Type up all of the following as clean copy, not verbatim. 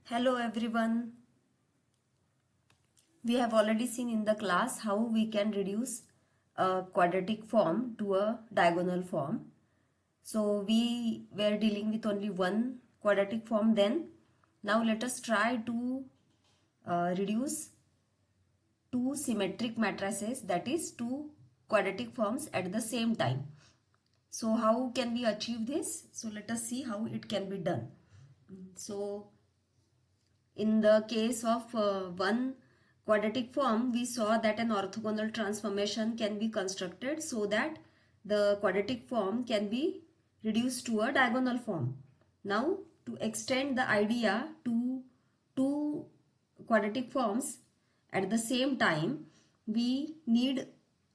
Hello everyone. We have already seen in the class how we can reduce a quadratic form to a diagonal form. So we were dealing with only one quadratic form then. Now let us try to reduce two symmetric matrices, that is two quadratic forms at the same time. So how can we achieve this? So let us see how it can be done. So in the case of one quadratic form, we saw that an orthogonal transformation can be constructed so that the quadratic form can be reduced to a diagonal form. Now, to extend the idea to two quadratic forms at the same time, we need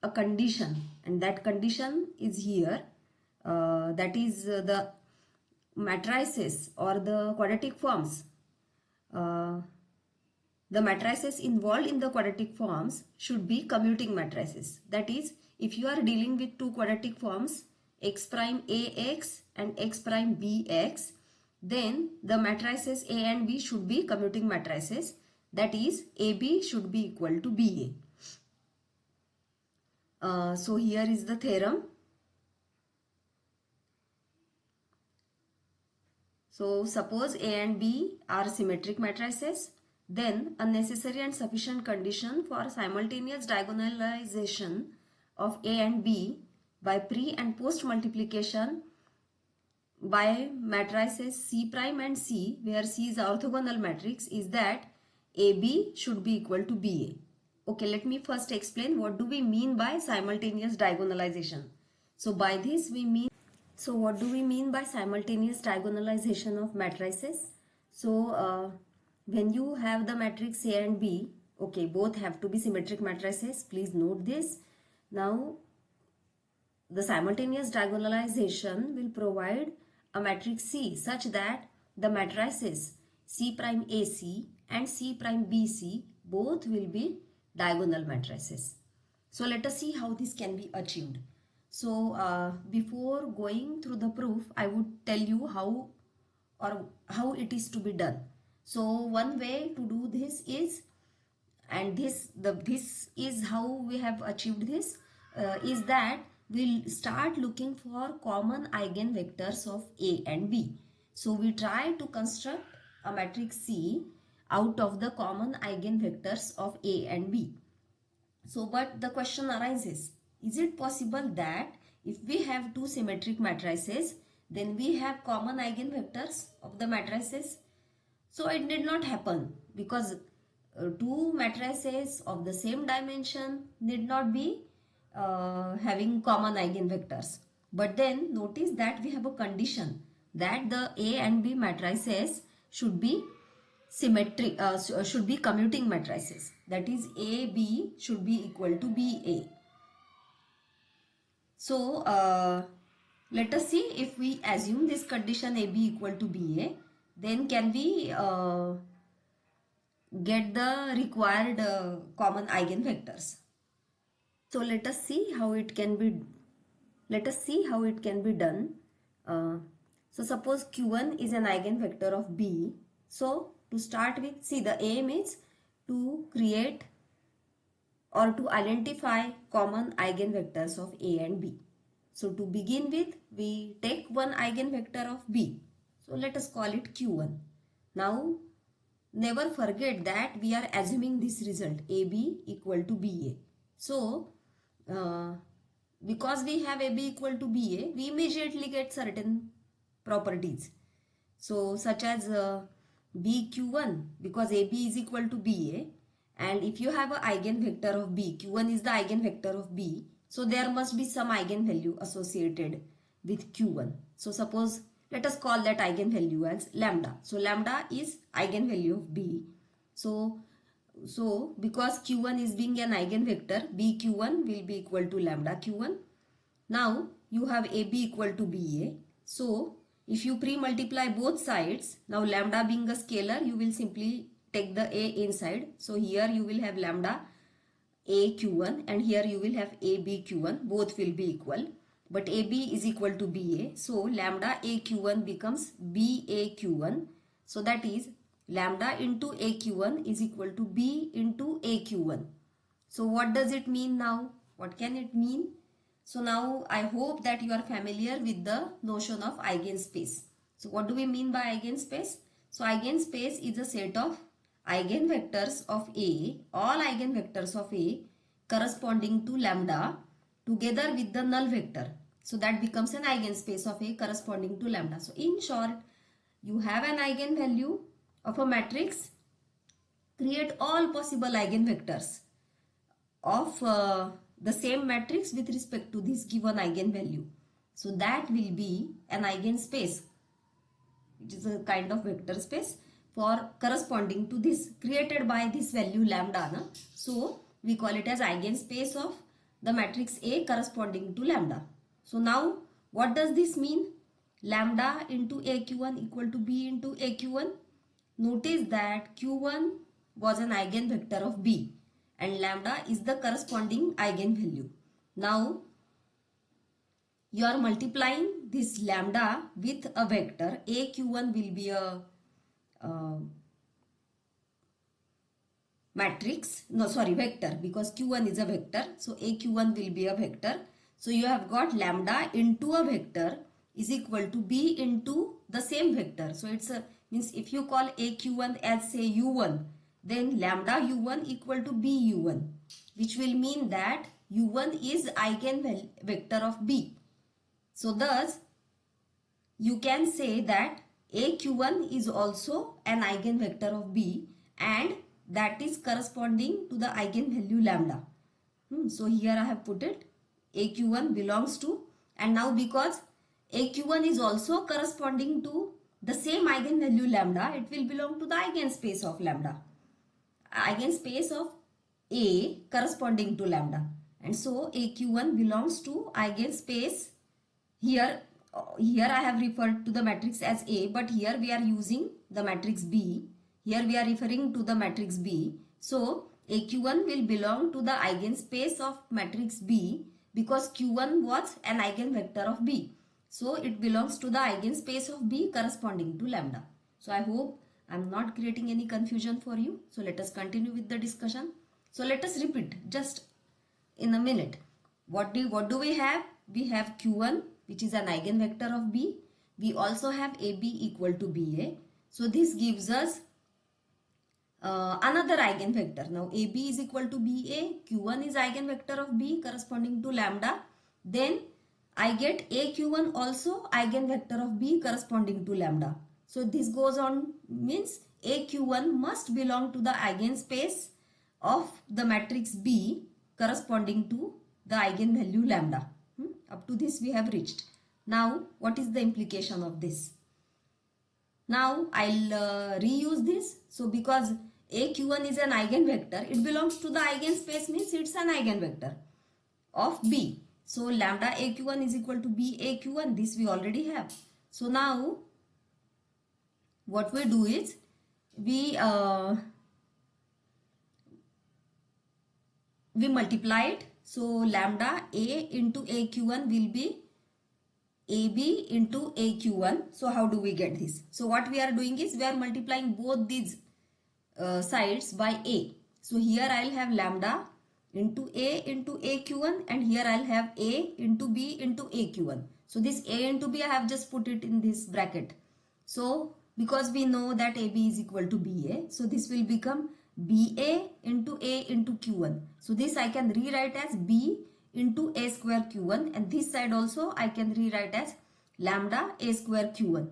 a condition, and that condition is here. That is the matrices or the quadratic forms. The matrices involved in the quadratic forms should be commuting matrices. That is, if you are dealing with two quadratic forms x prime ax and x prime bx, then the matrices A and B should be commuting matrices. That is, AB should be equal to BA. So here is the theorem. So suppose A and B are symmetric matrices, then a necessary and sufficient condition for simultaneous diagonalization of A and B by pre and post multiplication by matrices C prime and C, where C is orthogonal matrix, is that AB should be equal to BA. Okay, let me first explain what do we mean by simultaneous diagonalization. So by this we mean, so what do we mean by simultaneous diagonalization of matrices? So when you have the matrix A and B, okay, both have to be symmetric matrices. Please note this. Now the simultaneous diagonalization will provide a matrix C such that the matrices C prime AC and C prime BC both will be diagonal matrices. So let us see how this can be achieved. So before going through the proof, I would tell you how it is to be done. So one way to do this is, and this is how we have achieved this, is that we'll start looking for common eigenvectors of A and B. So we try to construct a matrix C out of the common eigenvectors of A and B. So but the question arises, is it possible that if we have two symmetric matrices, then we have common eigenvectors of the matrices? So it did not happen, because two matrices of the same dimension need not be having common eigenvectors. But then notice that we have a condition that the A and B matrices should be symmetric, should be commuting matrices. That is, AB should be equal to BA. So let us see, if we assume this condition AB equal to BA, then can we get the required common eigenvectors. So let us see how it can be. Let us see how it can be done. So suppose Q1 is an eigenvector of B. So to start with, see, the aim is to create or to identify common eigenvectors of A and B. So to begin with, we take one eigenvector of B. So let us call it Q1. Now never forget that we are assuming this result, AB equal to BA. So because we have AB equal to BA, we immediately get certain properties. So such as BQ1, because AB is equal to BA, and if you have an eigenvector of B, Q1 is the eigenvector of B, so there must be some eigenvalue associated with Q1. So suppose, let us call that eigenvalue as lambda. So lambda is eigenvalue of B. So because Q1 is being an eigenvector, BQ1 will be equal to lambda Q1. Now you have AB equal to BA. So if you pre-multiply both sides, now lambda being a scalar, you will simply take the A inside. So here you will have lambda A Q1 and here you will have A B Q1. Both will be equal. But AB is equal to BA. So lambda A Q1 becomes BA Q1. So that is lambda into AQ1 is equal to B into AQ1. So what does it mean now? What can it mean? So now I hope that you are familiar with the notion of eigenspace. So what do we mean by eigenspace? So eigenspace is a set of eigenvectors of A, all eigenvectors of A corresponding to lambda together with the null vector. So that becomes an eigenspace of A corresponding to lambda. So in short, you have an eigenvalue of a matrix, create all possible eigenvectors of the same matrix with respect to this given eigenvalue. So that will be an eigenspace, which is a kind of vector space for corresponding to this created by this value lambda. Na? So we call it as eigenspace of the matrix A corresponding to lambda. So now what does this mean? Lambda into AQ1 equal to B into AQ1. Notice that Q1 was an eigenvector of B and lambda is the corresponding eigenvalue. Now you are multiplying this lambda with a vector. AQ1 will be a matrix, no sorry, vector, because Q1 is a vector. So AQ1 will be a vector. So you have got lambda into a vector is equal to B into the same vector. So it's a means if you call AQ1 as say U1, then lambda U1 equal to B U1, which will mean that U1 is eigenvector of B. So thus you can say that AQ1 is also an eigenvector of B and that is corresponding to the eigenvalue lambda. So here I have put it, AQ1 belongs to, and now because AQ1 is also corresponding to the same eigenvalue lambda, it will belong to the eigenspace of lambda, eigenspace of A corresponding to lambda. And so AQ1 belongs to eigenspace. Here I have referred to the matrix as A, but here we are using the matrix B. Here we are referring to the matrix B. So AQ1 will belong to the eigenspace of matrix B because Q1 was an eigenvector of B. So it belongs to the eigenspace of B corresponding to lambda. So I hope I am not creating any confusion for you. So let us continue with the discussion. So let us repeat just in a minute. What do we have? We have Q1, which is an eigenvector of B. We also have AB equal to BA. So this gives us another eigenvector. Now AB is equal to BA, Q1 is eigenvector of B corresponding to lambda. Then I get AQ1 also eigenvector of B corresponding to lambda. So this goes on, means AQ1 must belong to the eigenspace of the matrix B corresponding to the eigenvalue lambda. Up to this we have reached. Now what is the implication of this? Now I'll reuse this. So because AQ1 is an eigenvector, it belongs to the eigenspace, means it's an eigenvector of B. So lambda AQ1 is equal to B AQ1. This we already have. So now what we do is we multiply it. So lambda A into AQ1 will be AB into AQ1. So how do we get this? So what we are doing is we are multiplying both these sides by A. So here I will have lambda into A into AQ1 and here I will have A into B into AQ1. So this A into B I have just put it in this bracket. So because we know that AB is equal to BA, so this will become BA into A into Q1. So this I can rewrite as B into A square Q1, and this side also I can rewrite as lambda A square Q1.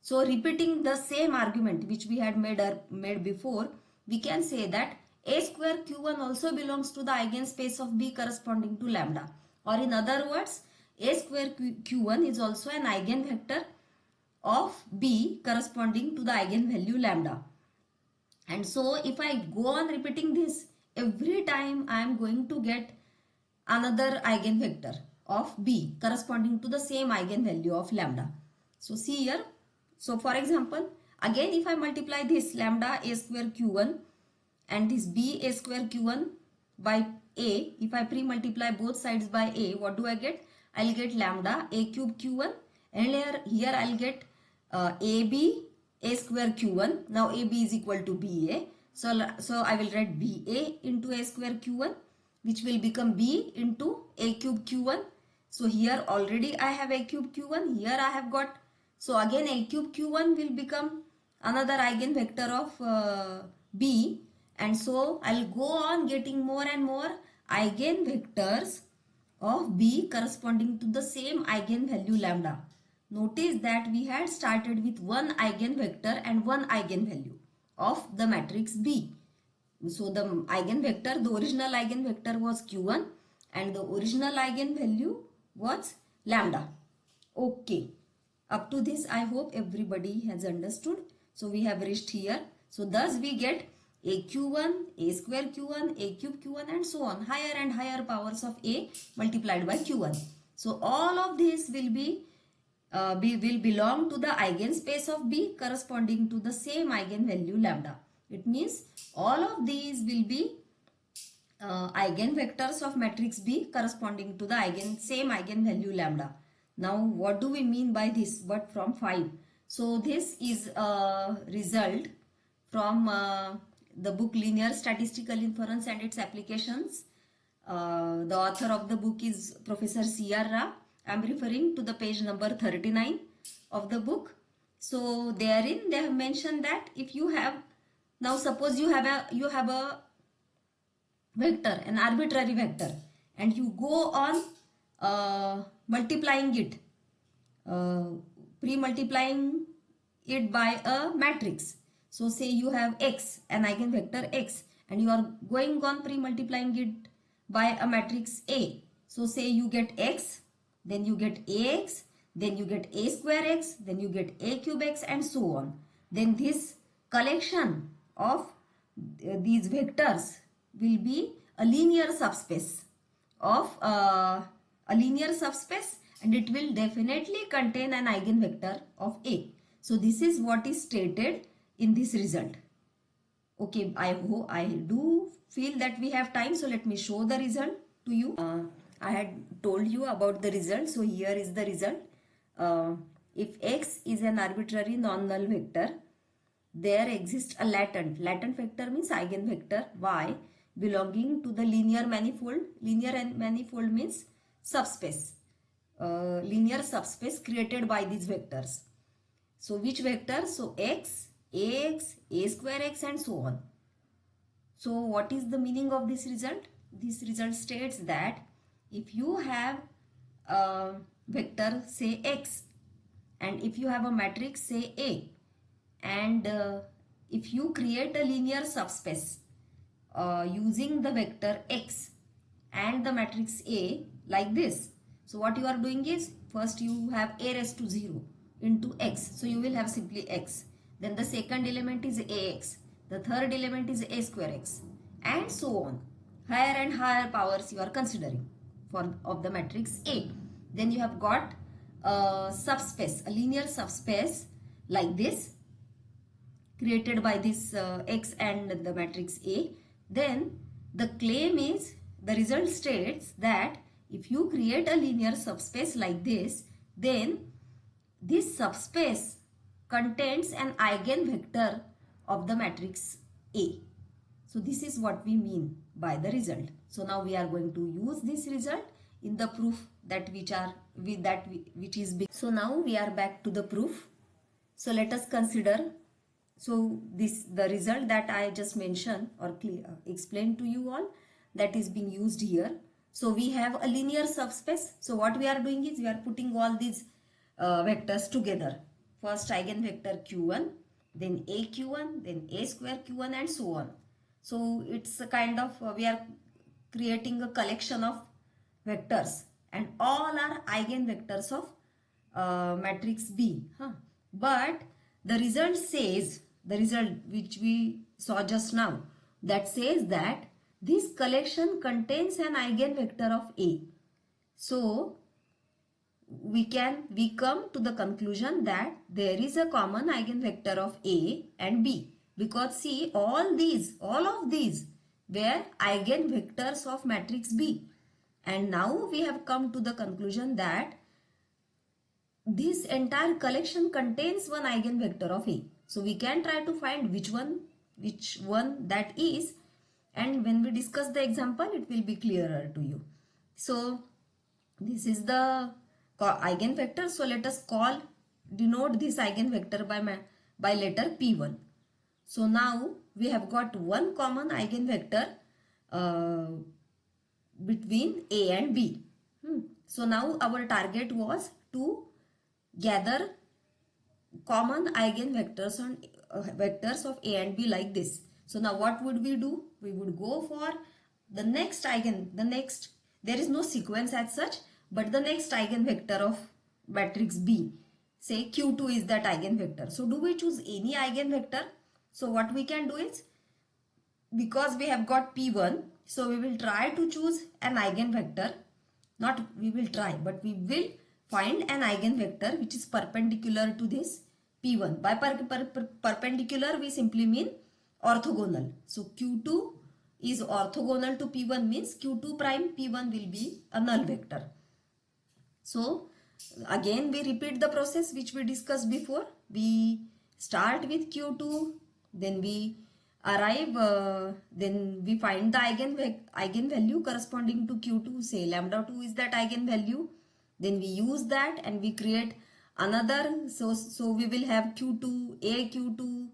So repeating the same argument which we had made before, we can say that A square Q1 also belongs to the eigenspace of B corresponding to lambda. Or in other words, A square Q1 is also an eigenvector of B corresponding to the eigenvalue lambda. And so if I go on repeating this, every time I am going to get another eigenvector of B corresponding to the same eigenvalue of lambda. So see here. So for example, again if I multiply this lambda A square Q1 and this B A square Q1 by A, if I pre-multiply both sides by A, what do I get? I'll get lambda A cube Q1, and here I'll get AB A square Q1. Now AB is equal to BA. So I will write BA into A square Q1, which will become B into A cube Q1. So here already I have A cube Q1. Here I have got. So again A cube Q1 will become another eigenvector of B. And so I'll go on getting more and more eigenvectors of B corresponding to the same eigenvalue lambda. Notice that we had started with one eigenvector and one eigenvalue of the matrix B. So the eigenvector, the original eigenvector was Q1 and the original eigenvalue was lambda. Okay. Up to this, I hope everybody has understood. So we have reached here. So thus we get A Q1, A square Q1, A cube Q1 and so on. Higher and higher powers of A multiplied by Q1. So all of this will belong to the eigenspace of B corresponding to the same eigenvalue lambda. It means all of these will be eigenvectors of matrix B corresponding to the same eigenvalue lambda. Now what do we mean by this? But from 5. So this is a result from the book Linear Statistical Inference and its Applications. The author of the book is Professor C.R. Rao. I am referring to the page number 39 of the book. So therein they have mentioned that if you have, now suppose you have a vector, an arbitrary vector, and you go on multiplying it, pre-multiplying it by a matrix. So say you have x, an eigenvector x, and you are going on pre-multiplying it by a matrix A. So say you get x, then you get ax, then you get a square x, then you get a cube x and so on. Then this collection of these vectors will be a linear subspace of and it will definitely contain an eigenvector of A. So this is what is stated in this result. Okay, I do feel that we have time, so let me show the result to you. I had told you about the result, so here is the result. If x is an arbitrary non-null vector, there exists a latent vector means eigenvector y belonging to the linear manifold. Linear and manifold means subspace. Linear subspace created by these vectors. So which vector? So x, ax, a square x and so on. So what is the meaning of this result? This result states that if you have a vector say x and if you have a matrix say A, and if you create a linear subspace using the vector x and the matrix A like this. So what you are doing is, first you have a raised to 0 into x. So you will have simply x. Then the second element is ax. The third element is a square x. And so on. Higher and higher powers you are considering of the matrix A. Then you have got a subspace, a linear subspace like this, created by this x and the matrix A. Then the claim is, the result states that if you create a linear subspace like this, then this subspace contains an eigenvector of the matrix A. So this is what we mean by the result. So now we are going to use this result in the proof which is big. So now we are back to the proof. So let us consider. So the result that I just mentioned or explained to you all, that is being used here. So we have a linear subspace. So what we are doing is we are putting all these vectors together. First eigenvector q1, then a q1, then a square q1 and so on. So it's a kind of we are creating a collection of vectors and all are eigenvectors of matrix B. But the result says, the result which we saw just now, that says that this collection contains an eigenvector of A. So we come to the conclusion that there is a common eigenvector of A and B, because see, all of these were eigenvectors of matrix B. And now we have come to the conclusion that this entire collection contains one eigenvector of A. So we can try to find which one that is, and when we discuss the example it will be clearer to you. So this is the eigenvector. So let us denote this eigenvector by letter P1. So now we have got one common eigenvector between A and B. So now our target was to gather common eigenvectors on vectors of A and B like this. So now what would we do? We would go for the next there is no sequence as such, but the next eigenvector of matrix B. Say Q2 is that eigenvector. So do we choose any eigenvector? So what we can do is, because we have got P1, so we will try to choose an eigenvector. Not we will try, but we will find an eigenvector which is perpendicular to this P1. By perpendicular we simply mean orthogonal. So Q2 is orthogonal to P1 means Q2 prime P1 will be a null vector. So again we repeat the process which we discussed before. We start with Q2, then we arrive, then we find the eigenvalue corresponding to Q2, say lambda 2 is that eigenvalue. Then we use that and we create another. So we will have Q2, Q2,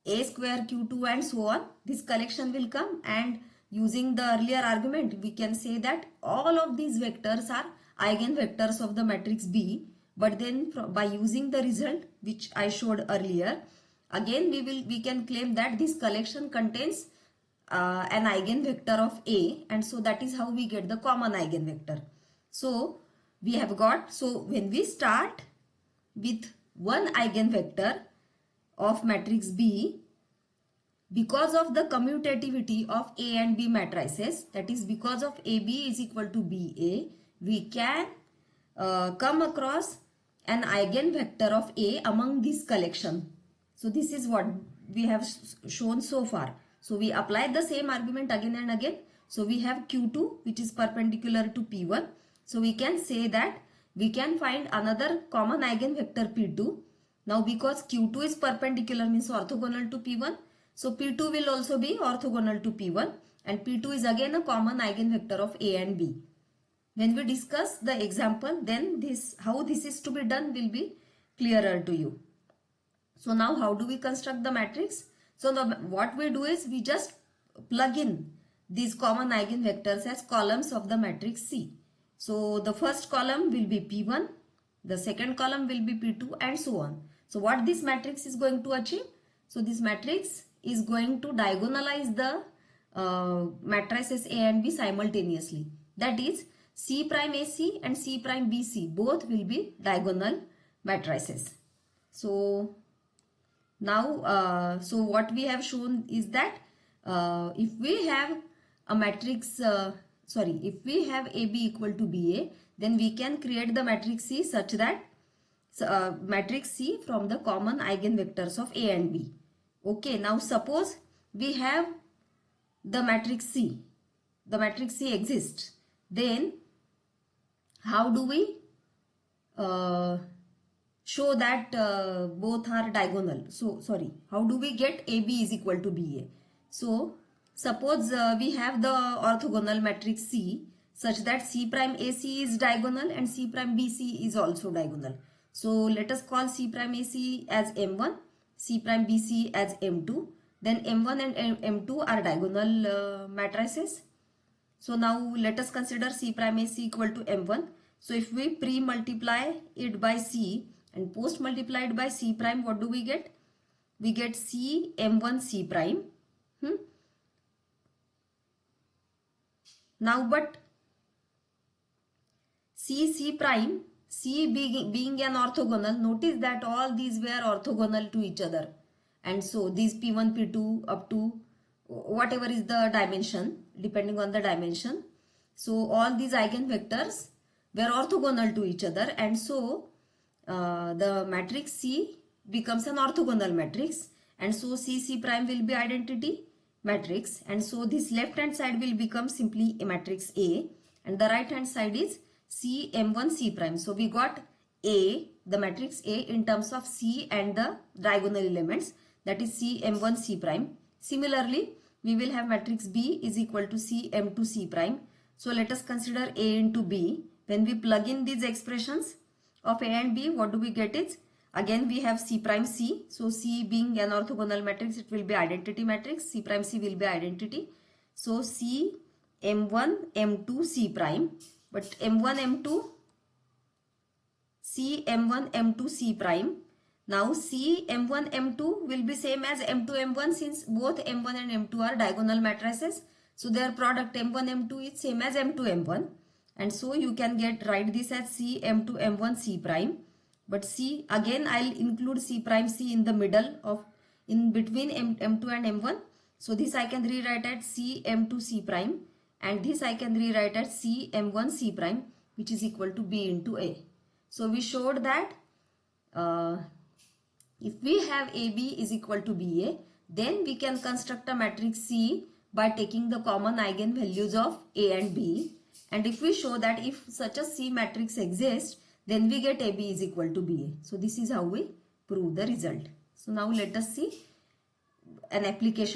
A square Q2 and so on. This collection will come, and using the earlier argument we can say that all of these vectors are eigenvectors of the matrix B. But then by using the result which I showed earlier, again we can claim that this collection contains an eigenvector of A, and so that is how we get the common eigenvector. So we have got, so when we start with one eigenvector of matrix B, because of the commutativity of A and B matrices, that is because of AB is equal to BA, we can come across an eigenvector of A among this collection. So this is what we have shown so far. So we apply the same argument again and again. So we have Q2 which is perpendicular to P1. So we can say that we can find another common eigenvector P2. Now because Q2 is perpendicular means orthogonal to P1. So P2 will also be orthogonal to P1, and P2 is again a common eigenvector of A and B. When we discuss the example, then how this is to be done will be clearer to you. So now how do we construct the matrix? So what we do is we just plug in these common eigenvectors as columns of the matrix C. So the first column will be P1, the second column will be P2 and so on. So what this matrix is going to achieve? So this matrix is going to diagonalize the matrices A and B simultaneously. That is C prime AC and C prime BC both will be diagonal matrices. So now, so what we have shown is that if we have a matrix, if we have AB equal to BA, then we can create the matrix C such that matrix C from the common eigenvectors of A and B. Okay, now suppose we have the matrix C. The matrix C exists. Then how do we show that both are diagonal? So how do we get AB is equal to BA? So suppose we have the orthogonal matrix C such that C prime AC is diagonal and C prime BC is also diagonal. So let us call C prime AC as M1, C prime BC as M2. Then M1 and M2 are diagonal matrices. So now let us consider C prime AC equal to M1. So if we pre-multiply it by C and post-multiply it by C prime, what do we get? We get C M1 C prime. Now but C prime, C being an orthogonal, notice that all these were orthogonal to each other. And so these P1, P2 up to whatever is the dimension, depending on the dimension. So all these eigenvectors were orthogonal to each other, and so the matrix C becomes an orthogonal matrix, and so C prime will be identity matrix, and so this left hand side will become simply a matrix A, and the right hand side is C M1 C prime. So we got A the matrix A in terms of C and the diagonal elements, that is C m1 C prime. Similarly, we will have matrix B is equal to C m2 C prime. So let us consider A into B. When we plug in these expressions of A and B, what do we get is, again we have C prime C. So C being an orthogonal matrix, it will be identity matrix. C prime C will be identity. So C m1 m2 C prime, but m1 m2 C m1 m2 C prime. Now C m1 m2 will be same as m2 m1, since both m1 and m2 are diagonal matrices. So their product m1 m2 is same as m2 m1, and so you can write this as C m2 m1 C prime. But C, again I'll include C prime C in the middle of, in between m2 and m1. So this I can rewrite as C m2 C prime, and this I can rewrite as C m1 C prime, which is equal to B into A. So we showed that if we have AB is equal to BA, then we can construct a matrix C by taking the common eigenvalues of A and B. And if we show that if such a C matrix exists, then we get AB is equal to BA. So this is how we prove the result. So now let us see an application.